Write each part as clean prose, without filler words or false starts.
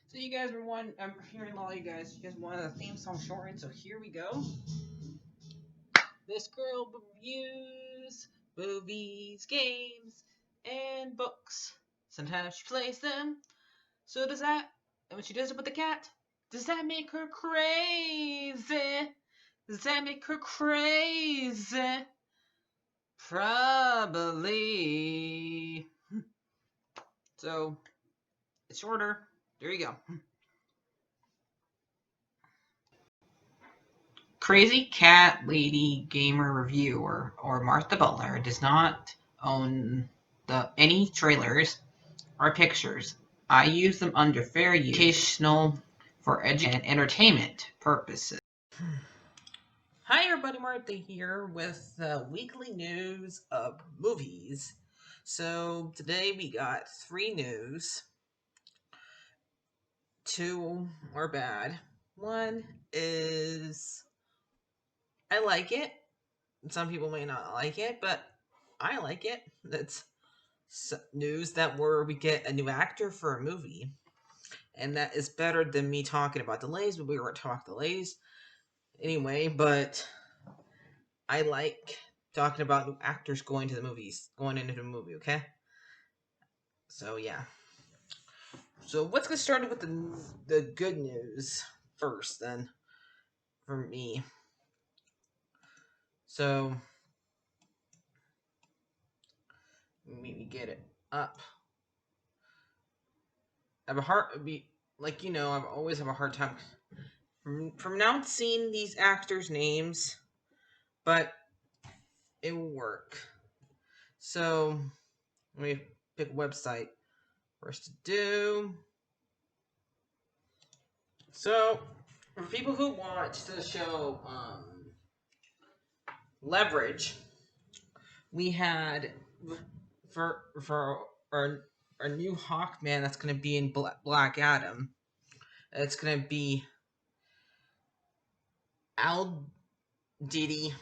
So you guys were one. I'm hearing a lot of you guys. You guys wanted a theme song shortened, so here we go. This girl reviews movies, games, and books. Sometimes she plays them. So does that? And when she does it with the cat, does that make her crazy? Does that make her crazy? Probably. So it's shorter. There you go. Crazy Cat Lady Gamer Reviewer or Martha Butler does not own any trailers or pictures. I use them under fair use, educational, for education and entertainment purposes. Hi everybody, Martha here with the weekly news of movies. So today we got 3 news. 2 are bad. One is I like it. Some people may not like it, but I like it. That's news that we get a new actor for a movie, and that is better than me talking about delays. But we were talking delays anyway. But I like talking about new actors going into the movie. Okay, so yeah. So let's get started with the good news first, then for me. So let me get it up. I have a hard be like I always have a hard time pronouncing these actors' names, but it will work. So let me pick a website for us to do. So for people who watch the show Leverage, we had for our new Hawkman that's going to be in Black Adam. It's going to be Al Diddy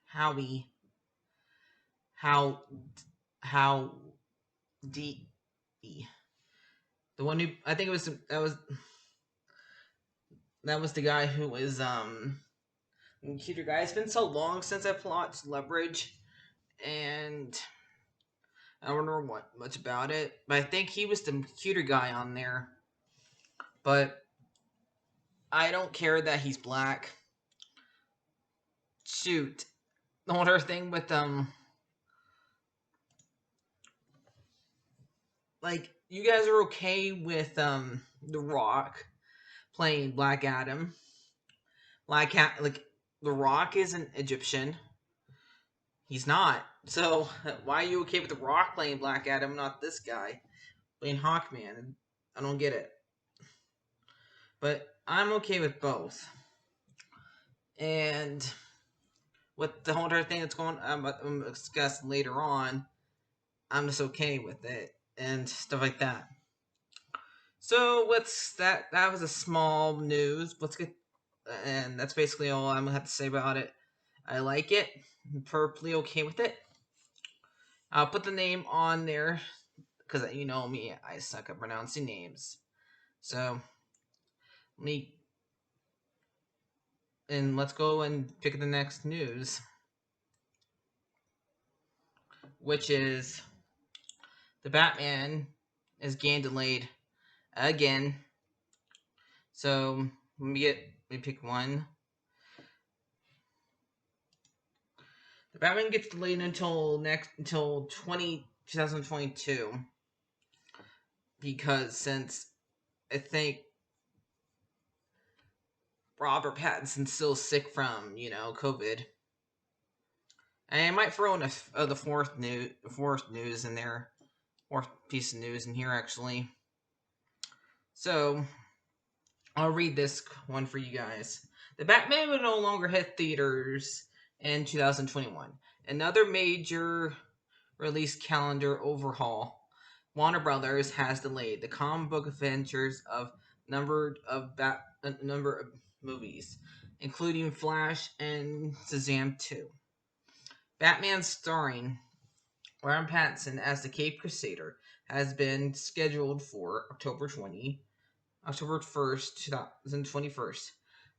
Howie how D E. The one who I think it was that was the guy who was computer guy. It's been so long since I've watched Leverage, and I don't know much about it. But I think he was the computer guy on there. But I don't care that he's black. Shoot, the whole other thing with like you guys are okay with The Rock playing Black Adam. Like The Rock isn't Egyptian. He's not. So why are you okay with The Rock playing Black Adam, not this guy playing Hawkman? I don't get it. But I'm okay with both. And with the whole entire thing that's going on, I'm discuss later on, I'm just okay with it and stuff like that. So what's that? That was a small news. Let's get, and that's basically all I'm gonna have to say about it. I like it. I'm perfectly okay with it. I'll put the name on there because you know me, I suck at pronouncing names. So let's go and pick the next news, which is the Batman is getting delayed again. So let me pick one. The Batman gets delayed until 2022 because since I think Robert Pattinson's still sick from COVID. And I might throw in the fourth news in there, fourth piece of news in here actually. So I'll read this one for you guys. The Batman will no longer hit theaters in 2021. Another major release calendar overhaul. Warner Brothers has delayed the comic book adventures of number of movies, including Flash and Shazam 2. Batman starring Robert Pattinson as the Cape Crusader has been scheduled for October 20, October 1st, 2021,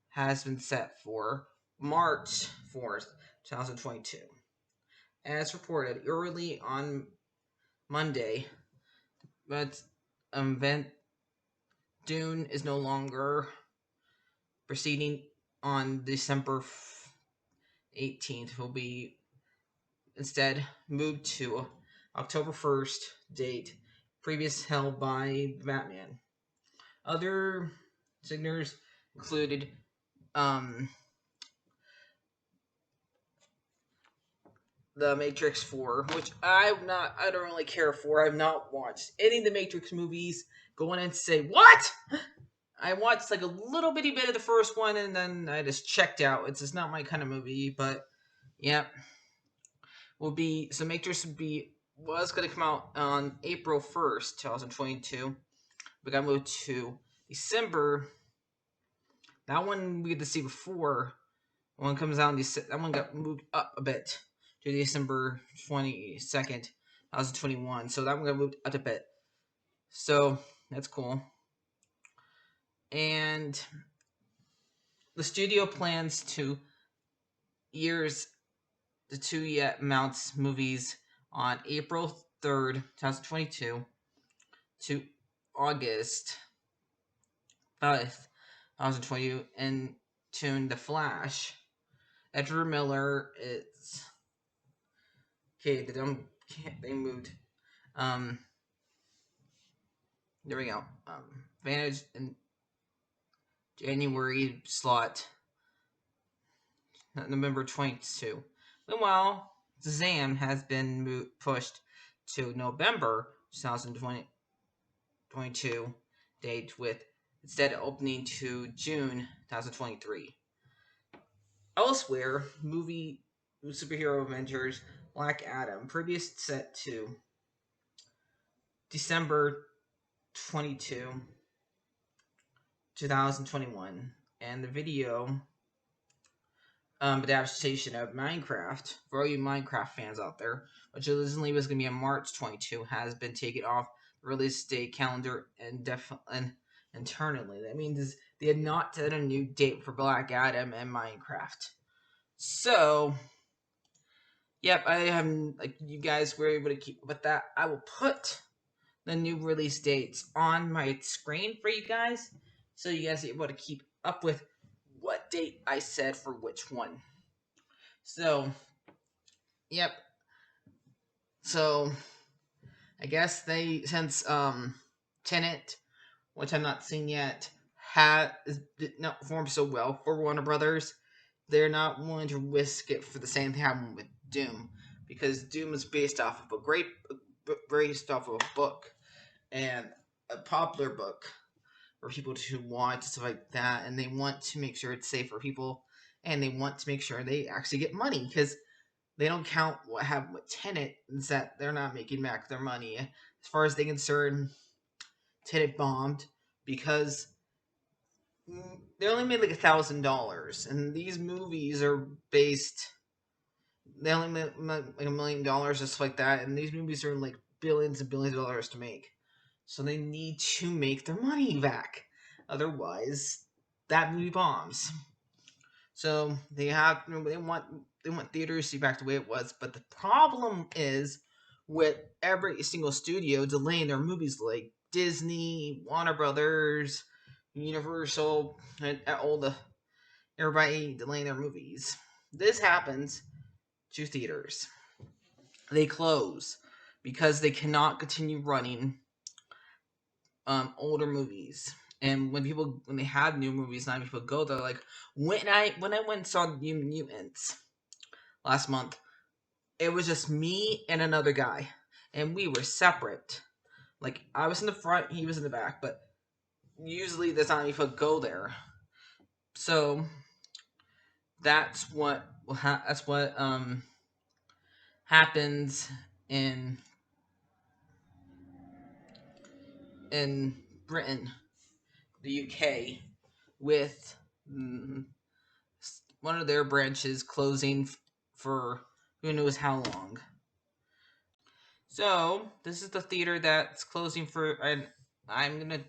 has been set for March 4th, 2022. As reported early on Monday, but event Dune is no longer proceeding on December 18th. Will be instead moved to October 1st date, previous held by Batman. Other signatures included the Matrix 4, which I don't really care for. I've not watched any of the Matrix movies. Go in and say, what? I watched like a little bitty bit of the first one and then I just checked out. It's just not my kind of movie, but yeah. Matrix was gonna come out on April 1st, 2022. But got moved to December. That one we get to see before. One comes out that one got moved up a bit to December 22nd, 2021. So that one got moved up a bit. So that's cool. And the studio plans to years the two yet mounts movies on April 3rd, 2022 to August 5th, 2022 and tune The Flash. Edward Miller is okay. They moved. There we go. Vantage in January slot, November 22. Meanwhile, Shazam has been pushed to November 2022 date, with instead opening to June 2023. Elsewhere, movie superhero Avengers Black Adam, previous set to December 22, 2021, and the video adaptation of Minecraft, for all you Minecraft fans out there, which originally was going to be on March 22, has been taken off the release date calendar and internally. That means they had not set a new date for Black Adam and Minecraft. So, yep, I haven't, like, you guys were able to keep up with that. I will put the new release dates on my screen for you guys, so you guys are able to keep up with what date I said for which one. So, yep. So, I guess since Tenet, which I've not seen yet, did not perform so well for Warner Brothers, they're not willing to risk it for the same thing happened with Doom, because Doom is based off of a book, and a popular book for people to watch, stuff like that, and they want to make sure it's safe for people, and they want to make sure they actually get money, because they don't count what happened with Tenet, is that they're not making back their money. As far as they concerned, Tenet bombed because they only made like $1,000, and these movies are based. They only made like $1 million, just like that, and these movies are like billions and billions of dollars to make. So they need to make their money back, otherwise, that movie bombs. So they want theaters to be back the way it was, but the problem is with every single studio delaying their movies, like Disney, Warner Brothers, Universal, and everybody delaying their movies. This happens to theaters. They close because they cannot continue running older movies. And when they have new movies, now people go, they're like, when I went and saw New Mutants last month, it was just me and another guy, and we were separate. Like, I was in the front, he was in the back, but usually there's not people go there. So that's what happens in Britain, the UK, with one of their branches closing for who knows how long. So this is the theater that's closing for, and I'm gonna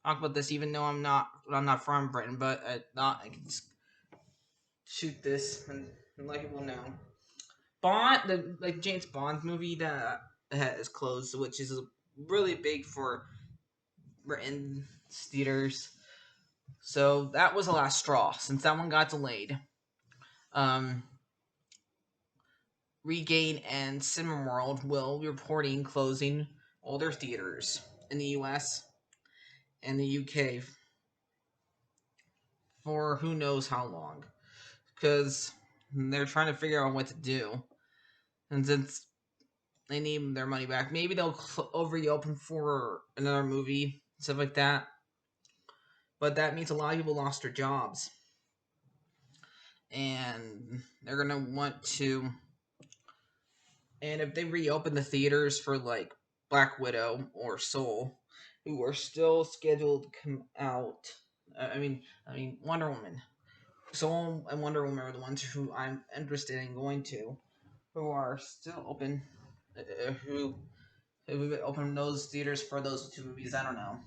talk about this, even though I'm not from Britain, but I thought I could shoot this and let people know. Bond, the like James Bond movie that has closed, which is really big for Britain theaters. So that was the last straw. Since that one got delayed, um, Regain and Cineworld will be reporting closing all their theaters in the U.S. and the UK for who knows how long, because they're trying to figure out what to do, and since they need their money back, maybe they'll reopen for another movie, stuff like that. But that means a lot of people lost their jobs, and they're gonna want to. And if they reopen the theaters for like Black Widow or Soul, who are still scheduled to come out, I mean Wonder Woman, Soul and Wonder Woman are the ones who I'm interested in going to, who are still open, who open those theaters for those two movies. I don't know,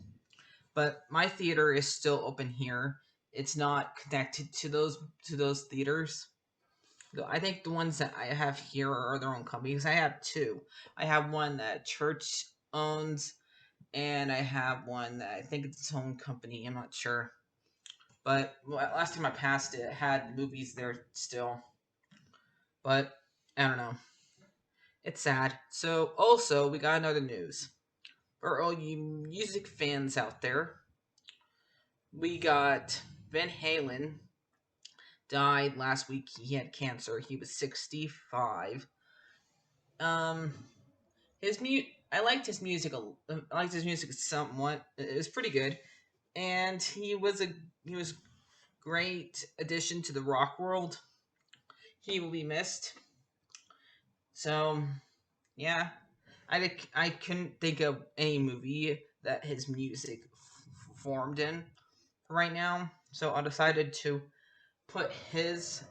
but my theater is still open here. It's not connected to those theaters. I think the ones that I have here are their own companies. I have two. I have one that church owns, and I have one that I think it's its own company. I'm not sure, but last time I passed it, it had movies there still. But I don't know. It's sad. So also we got another news for all you music fans out there. We got Van Halen died last week. He had cancer. He was 65. Um, his I liked his music. I liked his music somewhat. It was pretty good, and he was great addition to the rock world. He will be missed. So yeah, I couldn't think of any movie that his music formed in right now. So I decided to put his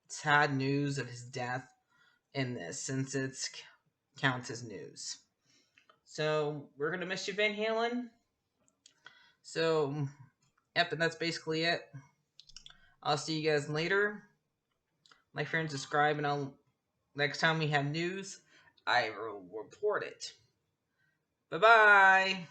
sad news of his death in this, since it's counts as news. So we're gonna miss you, Van Halen. So yep, and that's basically it. I'll see you guys later. Like, share, and subscribe, and I'll next time we have news, I will report it. Bye bye.